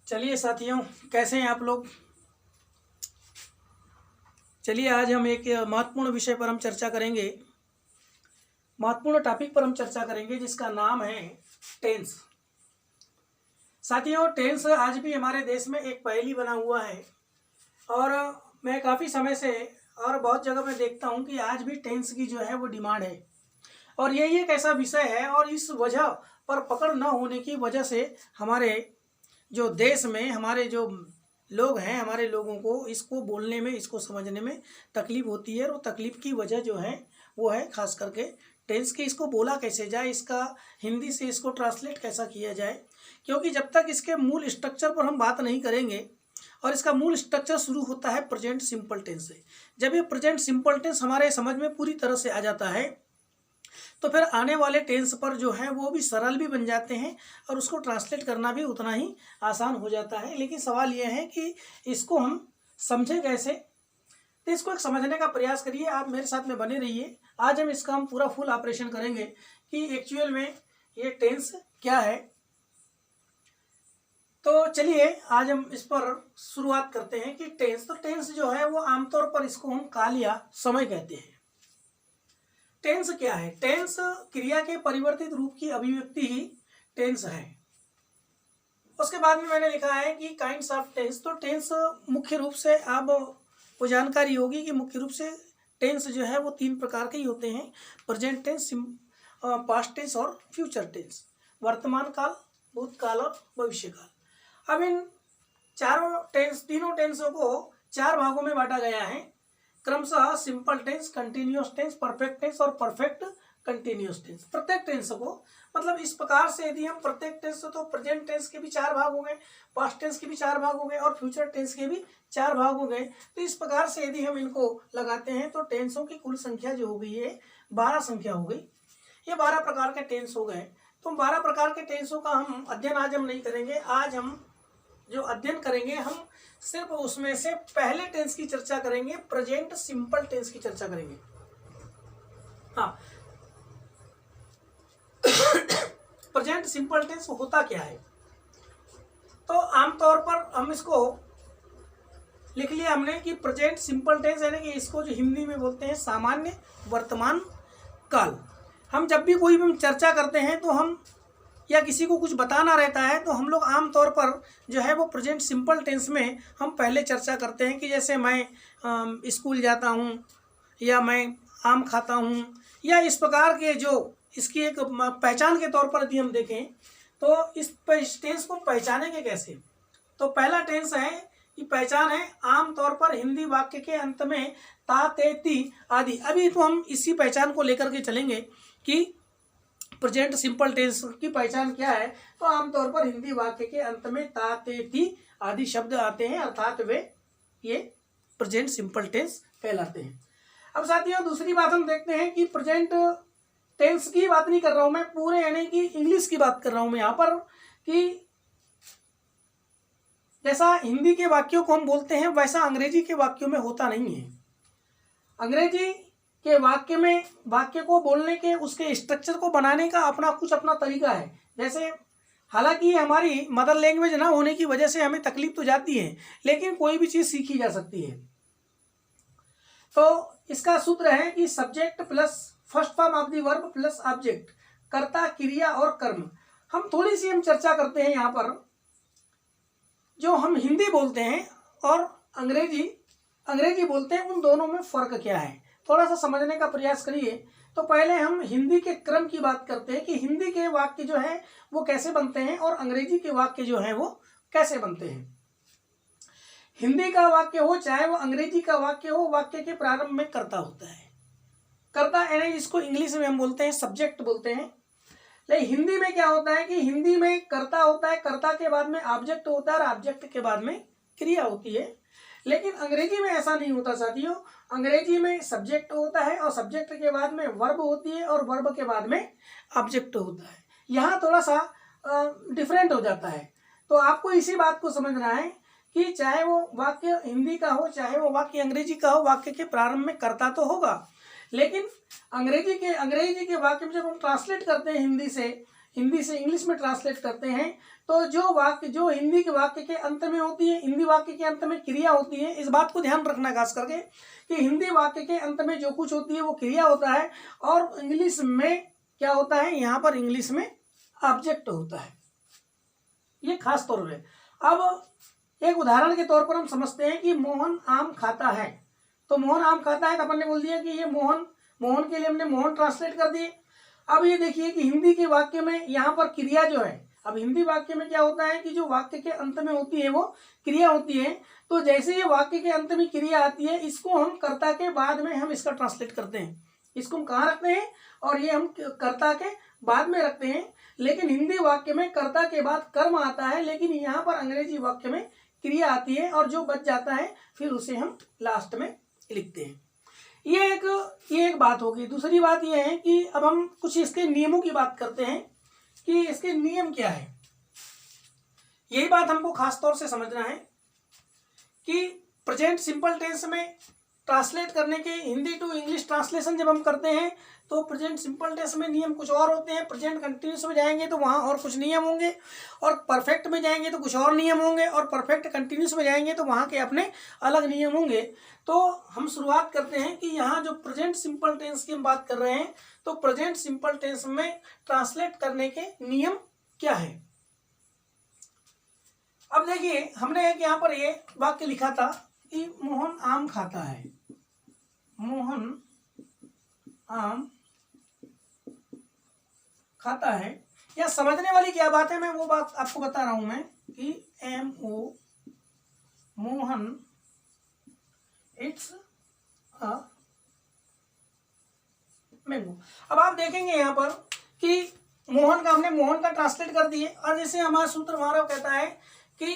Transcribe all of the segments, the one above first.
चलिए साथियों, कैसे हैं आप लोग। चलिए आज हम एक महत्वपूर्ण विषय पर हम चर्चा करेंगे, महत्वपूर्ण टॉपिक पर हम चर्चा करेंगे जिसका नाम है टेंस। साथियों, टेंस आज भी हमारे देश में एक पहेली बना हुआ है और मैं काफ़ी समय से और बहुत जगह मैं देखता हूं कि आज भी टेंस की जो है वो डिमांड है और यही एक ऐसा विषय है और इस वजह पर पकड़ न होने की वजह से हमारे जो देश में हमारे जो लोग हैं, हमारे लोगों को इसको बोलने में, इसको समझने में तकलीफ होती है। और वो तकलीफ की वजह जो है वो है खास करके टेंस के, इसको बोला कैसे जाए, इसका हिंदी से इसको ट्रांसलेट कैसा किया जाए। क्योंकि जब तक इसके मूल स्ट्रक्चर पर हम बात नहीं करेंगे, और इसका मूल स्ट्रक्चर शुरू होता है प्रेजेंट सिंपल टेंस से। जब ये प्रेजेंट सिंपल टेंस हमारे समझ में पूरी तरह से आ जाता है तो फिर आने वाले टेंस पर जो है वो भी सरल भी बन जाते हैं और उसको ट्रांसलेट करना भी उतना ही आसान हो जाता है। लेकिन सवाल ये है कि इसको हम समझें कैसे, तो इसको एक समझने का प्रयास करिए। आप मेरे साथ में बने रहिए। आज हम इसका पूरा फुल ऑपरेशन करेंगे कि एक्चुअल में ये टेंस क्या है। तो चलिए आज हम इस पर शुरुआत करते हैं कि टेंस। तो टेंस जो है वो आमतौर पर इसको हम काल या समय कहते हैं। टेंस क्या है? टेंस क्रिया के परिवर्तित रूप की अभिव्यक्ति ही टेंस है। उसके बाद में मैंने लिखा है कि काइंड्स ऑफ टेंस। तो टेंस मुख्य रूप से आप वो जानकारी होगी कि मुख्य रूप से टेंस जो है वो तीन प्रकार के ही होते हैं: प्रेजेंट टेंस, पास्ट टेंस और फ्यूचर टेंस। वर्तमान काल, भूतकाल और भविष्य काल। अब इन तीनों टेंसों को चार भागों में बांटा गया है क्रमशः: simple tense, continuous tense, perfect tense और परफेक्ट कंटिन्यूअस टेंस। प्रत्येक टेंस को मतलब इस प्रकार से यदि हम प्रत्येक टेंस, तो प्रेजेंट टेंस के भी चार भाग हो गए, पास्ट टेंस के भी चार भाग हो गए और फ्यूचर टेंस के भी चार भाग हो गए। तो इस प्रकार से यदि हम इनको लगाते हैं तो टेंसों की कुल संख्या जो हो गई है 12 संख्या हो गई। ये 12 प्रकार के टेंस हो गए। तो 12 प्रकार के टेंसों का हम अध्ययन आज हम नहीं करेंगे। आज हम जो अध्ययन करेंगे हम सिर्फ उसमें से पहले टेंस की चर्चा करेंगे, प्रेजेंट सिंपल टेंस की चर्चा करेंगे। हाँ, प्रेजेंट सिंपल टेंस होता क्या है? तो आमतौर पर हम इसको लिख लिया हमने कि प्रेजेंट सिंपल टेंस यानी कि इसको जो हिंदी में बोलते हैं सामान्य वर्तमान काल। हम जब भी कोई भी चर्चा करते हैं तो हम या किसी को कुछ बताना रहता है तो हम लोग आम तौर पर जो है वो प्रेजेंट सिंपल टेंस में हम पहले चर्चा करते हैं कि जैसे मैं स्कूल जाता हूँ या मैं आम खाता हूँ, या इस प्रकार के जो इसकी एक पहचान के तौर पर यदि हम देखें तो इस टेंस को पहचानेंगे कैसे। तो पहला टेंस है कि पहचान है आम तौर पर हिंदी वाक्य के अंत में ता, ते, ती आदि। अभी तो हम इसी पहचान को लेकर के चलेंगे कि प्रेजेंट सिंपल टेंस की पहचान क्या है। तो आमतौर पर हिंदी वाक्य के अंत में ता, ते, ती आदि शब्द आते हैं, अर्थात वे ये प्रेजेंट सिंपल टेंस कहलाते हैं। अब साथियों दूसरी बात हम देखते हैं कि प्रेजेंट टेंस की बात नहीं कर रहा हूं मैं, पूरे यानी कि इंग्लिश की बात कर रहा हूं मैं यहाँ पर, कि जैसा हिंदी के वाक्यों को हम बोलते हैं वैसा अंग्रेजी के वाक्यों में होता नहीं है। अंग्रेजी के वाक्य में वाक्य को बोलने के, उसके स्ट्रक्चर को बनाने का अपना तरीका है। जैसे हालांकि हमारी मदर लैंग्वेज ना होने की वजह से हमें तकलीफ तो जाती है, लेकिन कोई भी चीज़ सीखी जा सकती है। तो इसका सूत्र है कि subject plus first form of the verb plus object, कर्ता, क्रिया और कर्म। हम थोड़ी सी हम चर्चा करते हैं यहाँ पर। जो हम हिंदी बोलते हैं और अंग्रेजी बोलते हैं, उन दोनों में फ़र्क क्या है थोड़ा सा समझने का प्रयास करिए। तो पहले हम हिंदी के क्रम की बात करते हैं कि हिंदी के वाक्य जो है वो कैसे बनते हैं और अंग्रेजी के वाक्य जो है वो कैसे बनते हैं। हिंदी का वाक्य हो चाहे वो अंग्रेजी का वाक्य हो, वाक्य के प्रारंभ में कर्ता होता है। कर्ता यानी जिसको इंग्लिश में हम बोलते हैं सब्जेक्ट बोलते हैं। लेकिन हिंदी में क्या होता है कि हिंदी में कर्ता होता है, कर्ता के बाद में ऑब्जेक्ट होता है और ऑब्जेक्ट के बाद में क्रिया होती है। लेकिन अंग्रेजी में ऐसा नहीं होता साथियों। अंग्रेजी में सब्जेक्ट होता है और सब्जेक्ट के बाद में वर्ब होती है और वर्ब के बाद में ऑब्जेक्ट होता है। यहाँ थोड़ा सा डिफरेंट हो जाता है। तो आपको इसी बात को समझना है कि चाहे वो वाक्य हिंदी का हो चाहे वो वाक्य अंग्रेजी का हो, वाक्य के प्रारंभ में कर्ता तो होगा, लेकिन अंग्रेजी के वाक्य में जब हम ट्रांसलेट करते हैं हिंदी से हिंदी से इंग्लिश में ट्रांसलेट करते हैं तो जो वाक्य जो हिंदी के वाक्य के अंत में होती है, हिंदी वाक्य के अंत में क्रिया होती है, इस बात को ध्यान रखना खास करके कि हिंदी वाक्य के अंत में जो कुछ होती है वो क्रिया होता है और इंग्लिश में क्या होता है, यहाँ पर इंग्लिश में ऑब्जेक्ट होता है। ये खास तौर पे अब एक उदाहरण के तौर पर हम समझते हैं कि मोहन आम खाता है। तो मोहन आम खाता है तो अपन ने बोल दिया कि ये मोहन, मोहन के लिए हमने मोहन ट्रांसलेट कर दिए। अब ये देखिए कि हिंदी के वाक्य में यहाँ पर क्रिया जो है, अब हिंदी वाक्य में क्या होता है कि जो वाक्य के अंत में होती है वो क्रिया होती है। तो जैसे ये वाक्य के अंत में क्रिया आती है, इसको हम कर्ता के बाद में हम इसका ट्रांसलेट करते हैं। इसको हम कहाँ रखते हैं, और ये हम कर्ता के बाद में रखते हैं। लेकिन हिंदी वाक्य में कर्ता के बाद कर्म आता है, लेकिन यहाँ पर अंग्रेजी वाक्य में क्रिया आती है और जो बच जाता है फिर उसे हम लास्ट में लिखते हैं। ये एक बात होगी। दूसरी बात ये है कि अब हम कुछ इसके नियमों की बात करते हैं कि इसके नियम क्या है। यही बात हमको खास तौर से समझना है कि प्रेजेंट सिंपल टेंस में ट्रांसलेट करने के हिंदी टू इंग्लिश ट्रांसलेशन जब हम करते हैं तो प्रेजेंट सिंपल टेंस में नियम कुछ और होते हैं। प्रेजेंट कंटिन्यूस में जाएंगे तो वहाँ और कुछ नियम होंगे, और परफेक्ट में जाएंगे तो कुछ और नियम होंगे, और परफेक्ट कंटिन्यूस में जाएंगे तो वहाँ के अपने अलग नियम होंगे। तो हम शुरुआत करते हैं कि यहाँ जो प्रेजेंट सिंपल टेंस की हम बात कर रहे हैं, तो प्रेजेंट सिंपल टेंस में ट्रांसलेट करने के नियम क्या है। अब देखिए, हमने एक यहाँ पर ये वाक्य लिखा था कि मोहन आम खाता है। मोहन आम खाता है। या समझने वाली क्या बात है, मैं वो बात आपको बता रहा हूं मैं कि MO Mohan it's a mango. अब आप देखेंगे यहाँ पर कि मोहन का हमने मोहन का ट्रांसलेट कर दिए, और जैसे हमारा सूत्र हमारा कहता है कि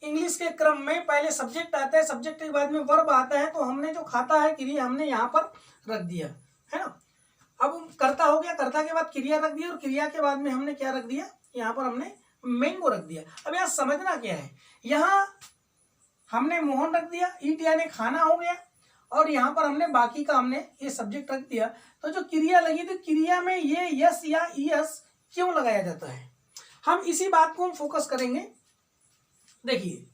इंग्लिश के क्रम में पहले सब्जेक्ट आता है, सब्जेक्ट के बाद में वर्ब आता है, तो हमने जो खाता है क्रिया हमने यहाँ पर रख दिया है ना। अब कर्ता हो गया, कर्ता के बाद क्रिया रख दिया, और क्रिया के बाद में हमने क्या रख दिया, यहाँ पर हमने मैंगो रख दिया। अब यहाँ समझना क्या है, यहाँ हमने मोहन रख दिया, ईट यानी खाना हो गया, और यहाँ पर हमने बाकी का हमने ये सब्जेक्ट रख दिया। तो जो क्रिया लगी, तो क्रिया में ये यस या ईएस क्यों लगाया जाता है, हम इसी बात को हम फोकस करेंगे। देखिए,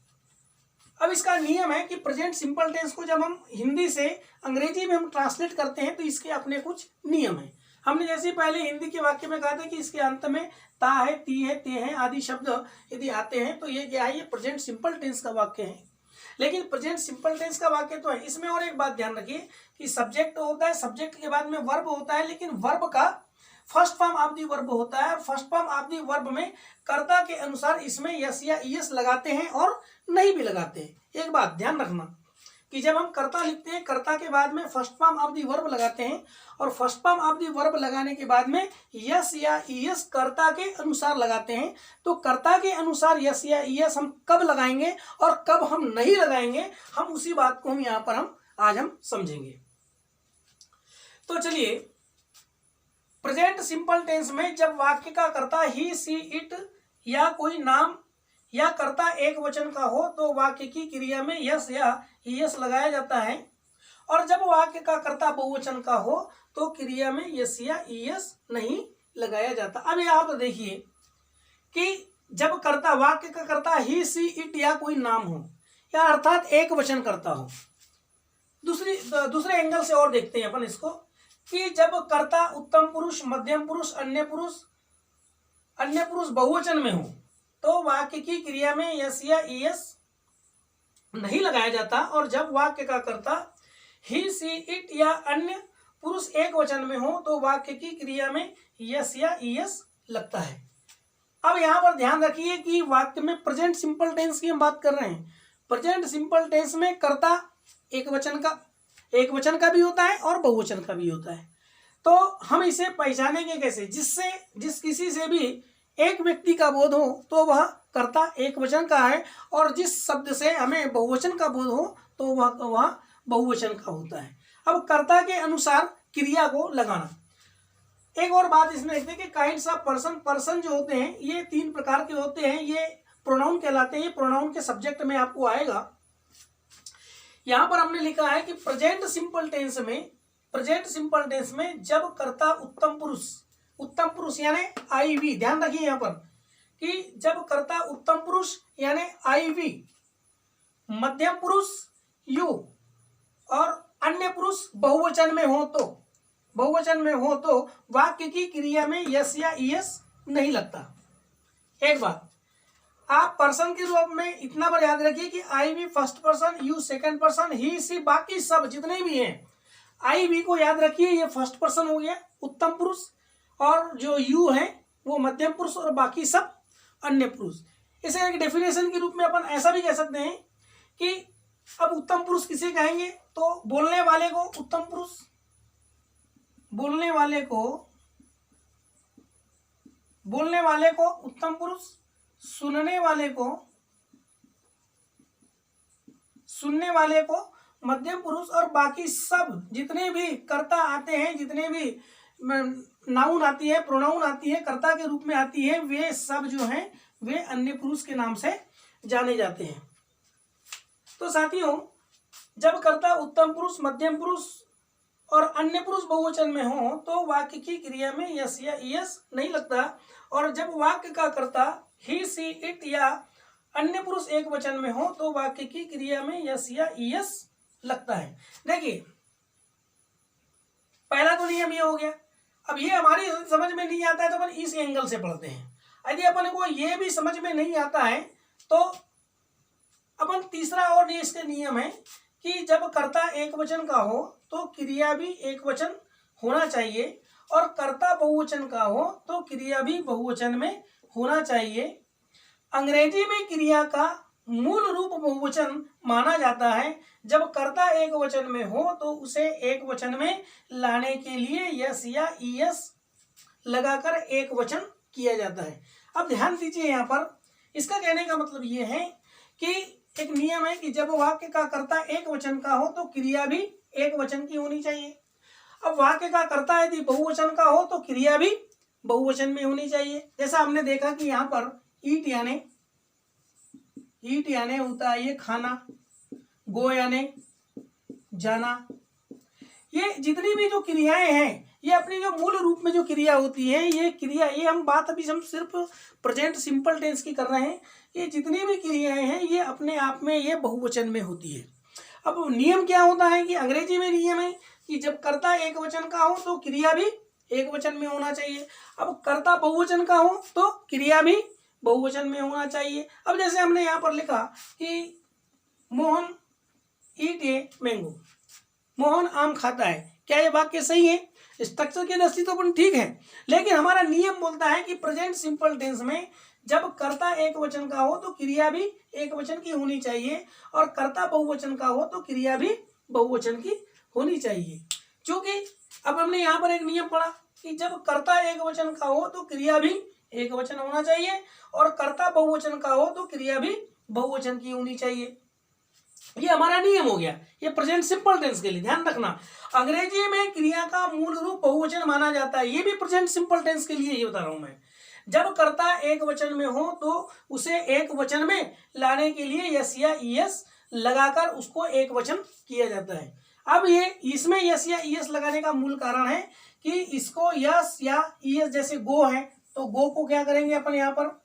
अब इसका नियम है कि प्रेजेंट सिंपल टेंस को जब हम हिंदी से अंग्रेजी में हम ट्रांसलेट करते हैं तो इसके अपने कुछ नियम हैं। हमने जैसे पहले हिंदी के वाक्य में कहा था कि इसके अंत में ता है, ती है, ते हैं आदि शब्द यदि आते हैं तो ये क्या है, ये प्रेजेंट सिंपल टेंस का वाक्य है। लेकिन प्रेजेंट सिंपल टेंस का वाक्य तो है, इसमें और एक बात ध्यान रखिए कि सब्जेक्ट होता है, सब्जेक्ट के बाद में वर्ब होता है, लेकिन वर्ब का first form of the verb होता है, और first form of the verb में कर्ता के अनुसार इसमें यस या ईएस लगाते हैं और नहीं भी लगाते हैं। एक बात ध्यान रखना कि जब हम कर्ता लिखते हैं, कर्ता के बाद में first form of the verb लगाते हैं, और first form of the verb लगाने के बाद में यस या ईएस कर्ता के अनुसार लगाते हैं। तो कर्ता के अनुसार यस या ईएस हम कब लगाएंगे और कब हम नहीं लगाएंगे, हम उसी बात को हम यहाँ पर आज हम समझेंगे। तो चलिए, प्रेजेंट सिंपल टेंस में जब वाक्य का कर्ता ही, सी, इट या कोई नाम या कर्ता एक वचन का हो तो वाक्य की क्रिया में यस या ईएस लगाया जाता है, और जब वाक्य का कर्ता बहुवचन का हो तो क्रिया में यस या ईएस नहीं लगाया जाता। अब यहाँ पर देखिए कि जब कर्ता वाक्य का कर्ता ही, सी, इट या कोई नाम हो, या अर्थात एक वचन कर्ता हो। दूसरे एंगल से और देखते हैं अपन इसको कि जब कर्ता उत्तम पुरुष, मध्यम पुरुष, अन्य पुरुष बहुवचन में हो तो वाक्य की क्रिया में यस या ईएस नहीं लगाया जाता, और जब वाक्य का कर्ता ही, सी, इट या अन्य पुरुष एक वचन में हो तो वाक्य की क्रिया में यस या ईएस लगता है। अब यहाँ पर ध्यान रखिए कि वाक्य में प्रेजेंट सिंपल टेंस की हम बात कर रहे हैं। प्रेजेंट सिंपल टेंस में कर्ता एक वचन का भी होता है और बहुवचन का भी होता है। तो हम इसे पहचानेंगे कैसे, जिस किसी से भी एक व्यक्ति का बोध हो तो वह कर्ता एक वचन का है, और जिस शब्द से हमें बहुवचन का बोध हो तो वह बहुवचन का होता है। अब कर्ता के अनुसार क्रिया को लगाना। एक और बात इसमें देखते हैं कि काइंड्स ऑफ पर्सन जो होते हैं ये 3 प्रकार के होते हैं, ये प्रोनाउन कहलाते हैं। ये प्रोनाउन के सब्जेक्ट में आपको आएगा। यहाँ पर हमने लिखा है कि प्रेजेंट सिंपल टेंस में जब कर्ता उत्तम पुरुष, उत्तम पुरुष यानी आई वी, ध्यान रखिए यहाँ पर कि जब कर्ता उत्तम पुरुष यानी आई वी, मध्यम पुरुष यू और अन्य पुरुष बहुवचन में हो तो वाक्य की क्रिया में यस या ईएस नहीं लगता। एक बात आप पर्सन के रूप में इतना बार याद रखिए कि I we first person, you second person, he she बाकी सब जितने भी हैं, आई वी को याद रखिए ये फर्स्ट पर्सन हो गया उत्तम पुरुष, और जो यू है वो मध्यम पुरुष और बाकी सब अन्य पुरुष। इसे एक डेफिनेशन के रूप में अपन ऐसा भी कह सकते हैं कि अब उत्तम पुरुष किसे कहेंगे तो बोलने वाले को उत्तम पुरुष, बोलने वाले को उत्तम पुरुष, सुनने वाले को मध्यम पुरुष, और बाकी सब जितने भी कर्ता आते हैं, जितने भी नाउन आती है, प्रोनाउन आती है, कर्ता के रूप में आती है, वे सब जो हैं वे अन्य पुरुष के नाम से जाने जाते हैं। तो साथियों जब कर्ता उत्तम पुरुष, मध्यम पुरुष और अन्य पुरुष बहुवचन में हो तो वाक्य की क्रिया में यस या ईएस नहीं लगता, और जब वाक्य का कर्ता ही सी इट या अन्य पुरुष एक वचन में हो तो वाक्य की क्रिया में यस या ईएस लगता है। देखिए पहला तो नियम ये हो गया। अब ये हमारी समझ में नहीं आता है तो अपन इस एंगल से पढ़ते हैं। यदि अपन को ये भी समझ में नहीं आता है तो अपन तीसरा और ये इसके नियम है कि जब कर्ता एक वचन का हो तो क्रिया भी एक वचन होना चाहिए, और कर्ता बहुवचन का हो तो क्रिया भी बहुवचन में होना चाहिए। अंग्रेजी में क्रिया का मूल रूप बहुवचन माना जाता है। जब कर्ता एक वचन में हो तो उसे एक वचन में लाने के लिए यस या ईएस लगाकर एक वचन किया जाता है। अब ध्यान दीजिए यहाँ पर, इसका कहने का मतलब ये है कि एक नियम है कि जब वाक्य का कर्ता एक वचन का हो तो क्रिया भी एक वचन की होनी चाहिए। अब वाक्य का कर्ता यदि बहुवचन का हो तो क्रिया भी बहुवचन में होनी चाहिए। जैसा हमने देखा कि यहाँ पर ईट यानी होता है ये खाना, गो यानी जाना। ये जितनी भी जो क्रियाएं हैं ये अपनी जो मूल रूप में जो क्रिया होती है, ये हम बात अभी हम सिर्फ प्रेजेंट सिंपल टेंस की कर रहे हैं। ये जितनी भी क्रियाएं हैं ये अपने आप में ये बहुवचन में होती है। अब नियम क्या होता है कि अंग्रेजी में नियम है कि जब कर्ता एक वचन का हो तो क्रिया भी एक वचन में होना चाहिए। अब कर्ता बहुवचन का हो तो क्रिया भी बहुवचन में होना चाहिए। अब जैसे हमने यहाँ पर लिखा कि मोहन ईट ए मैंगो, मोहन आम खाता है। क्या ये वाक्य सही है? स्ट्रक्चर की दृष्टि तो अपन ठीक है, लेकिन हमारा नियम बोलता है कि प्रेजेंट सिंपल टेंस में जब कर्ता एक वचन का हो तो क्रिया भी एक वचन की होनी चाहिए, और कर्ता बहुवचन का हो तो क्रिया भी बहुवचन की होनी चाहिए। क्योंकि अब हमने यहाँ पर एक नियम पढ़ा कि जब कर्ता एक वचन का हो तो क्रिया भी एक वचन होना चाहिए, और कर्ता बहुवचन का हो तो क्रिया भी बहुवचन की होनी चाहिए। ये हमारा नियम हो गया। ये प्रेजेंट सिंपल टेंस के लिए ध्यान रखना। अंग्रेजी में क्रिया का मूल रूप बहुवचन माना जाता है। ये भी प्रेजेंट सिंपल टेंस के लिए ये बता रहा हूं मैं। जब कर्ता एक वचन में हो तो उसे एक वचन में लाने के लिए यस या ईएस लगाकर उसको एक वचन किया जाता है। अब ये इसमें यस या ईएस लगाने का मूल कारण है कि इसको यस या ईएस, जैसे गो है तो गो को क्या करेंगे अपन यहाँ पर,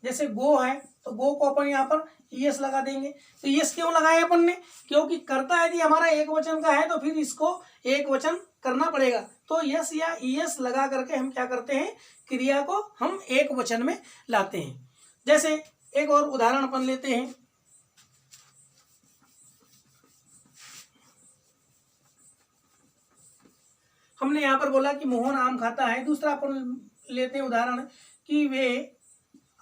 जैसे गो है तो गो को अपन यहाँ पर ईएस लगा देंगे। तो ईएस क्यों लगाया अपन ने? क्योंकि कर्ता यदि हमारा एक वचन का है तो फिर इसको एक वचन करना पड़ेगा। तो यस या ईएस लगा करके हम क्या करते हैं, क्रिया को हम एक वचन में लाते हैं। जैसे एक और उदाहरण अपन लेते हैं। हमने यहाँ पर बोला कि मोहन आम खाता है। दूसरा अपन लेते हैं उदाहरण कि वे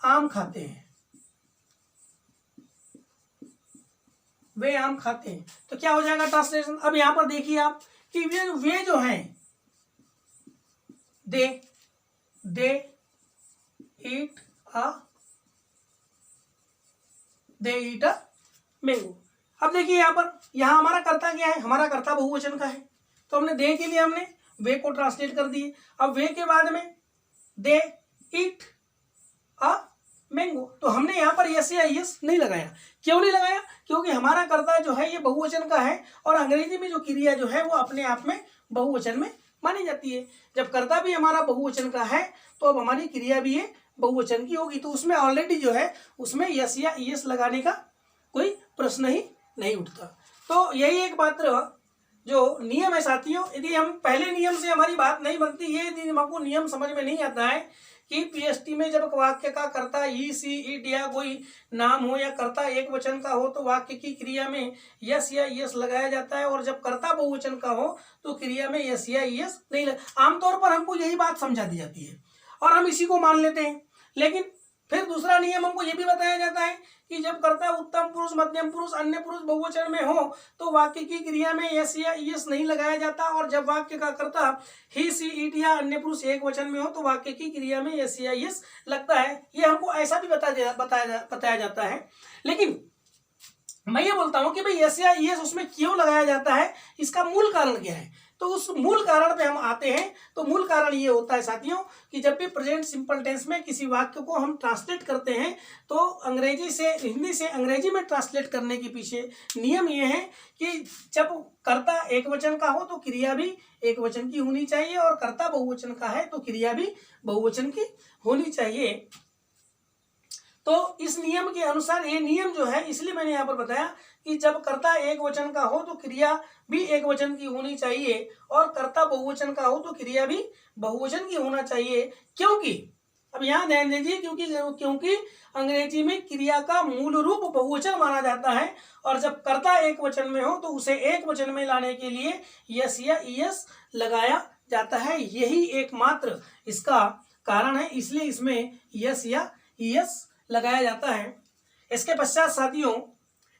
आम खाते हैं, वे आम खाते हैं। तो क्या हो जाएगा ट्रांसलेशन? अब यहां पर देखिए आप कि वे जो हैं दे ईट अ मैंगो। अब देखिए यहां पर हमारा कर्ता क्या है, हमारा कर्ता बहुवचन का है, तो हमने दे के लिए हमने वे को ट्रांसलेट कर दिए। अब वे के बाद में दे ईट अ मैंगो, तो हमने यहाँ पर यस या यस नहीं लगाया। क्यों नहीं लगाया? क्योंकि हमारा कर्ता जो है ये बहुवचन का है, और अंग्रेजी में जो क्रिया जो है वो अपने आप में बहुवचन में मानी जाती है। जब कर्ता भी हमारा बहुवचन का है तो अब हमारी क्रिया भी ये बहुवचन की होगी, तो उसमें ऑलरेडी जो है उसमें यस या ईएस लगाने का कोई प्रश्न ही नहीं उठता। तो यही एक मात्र जो नियम है साथियों, यदि हम पहले नियम से हमारी बात नहीं बनती, ये यदि हमको नियम समझ में नहीं आता है कि पीएसटी में जब वाक्य का कर्ता ई सी इट या कोई नाम हो या कर्ता एक वचन का हो तो वाक्य की क्रिया में यस या यस लगाया जाता है, और जब कर्ता बहुवचन का हो तो क्रिया में यस या यस नहीं आमतौर पर हमको यही बात समझा दी जाती है और हम इसी को मान लेते हैं। लेकिन फिर दूसरा नियम हमको ये भी बताया जाता है कि जब कर्ता उत्तम पुरुष, मध्यम पुरुष, अन्य पुरुष बहुवचन में हो तो वाक्य की क्रिया में यस या यस नहीं लगाया जाता, और जब वाक्य का कर्ता ही सी इट या अन्य पुरुष एक वचन में हो तो वाक्य की क्रिया में यस या यस लगता है। ये हमको ऐसा भी बताया जाता है। लेकिन मैं ये बोलता हूं कि भाई यस या यस उसमें क्यों लगाया जाता है, इसका मूल कारण क्या है। तो उस मूल कारण पे हम आते हैं। तो मूल कारण ये होता है साथियों कि जब भी प्रेजेंट सिंपल टेंस में किसी वाक्य को हम ट्रांसलेट करते हैं तो अंग्रेजी से हिंदी से अंग्रेजी में ट्रांसलेट करने के पीछे नियम ये है कि जब कर्ता एक वचन का हो तो क्रिया भी एक वचन की होनी चाहिए, और कर्ता बहुवचन का है तो क्रिया भी बहुवचन की होनी चाहिए। तो इस नियम के अनुसार, ये नियम जो है इसलिए मैंने यहाँ पर बताया कि जब कर्ता एक वचन का हो तो क्रिया भी एक वचन की होनी चाहिए, और कर्ता बहुवचन का हो तो क्रिया भी बहुवचन की होना चाहिए। क्योंकि अब यहाँ ध्यान दीजिए, क्योंकि अंग्रेजी में क्रिया का मूल रूप बहुवचन माना जाता है, और जब कर्ता एक वचन में हो तो उसे एक वचन में लाने के लिए यस या ईएस लगाया जाता है। यही एकमात्र इसका कारण है, इसलिए इसमें यस या ईएस लगाया जाता है। इसके पश्चात साथियों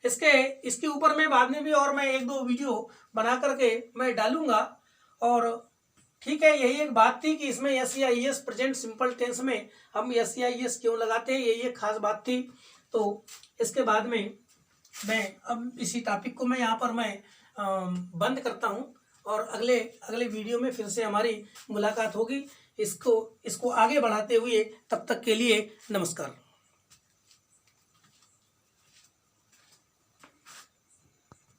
इसके ऊपर में बाद में भी और मैं एक दो वीडियो बना करके मैं डालूंगा। और ठीक है, यही एक बात थी कि इसमें यस या ईएस प्रेजेंट सिंपल टेंस में हम यस या ईएस क्यों लगाते हैं, यही एक खास बात थी। तो इसके बाद में मैं अब इसी टॉपिक को मैं यहाँ पर मैं बंद करता हूँ, और अगले वीडियो में फिर से हमारी मुलाकात होगी। इसको आगे बढ़ाते हुए, तब तक के लिए नमस्कार।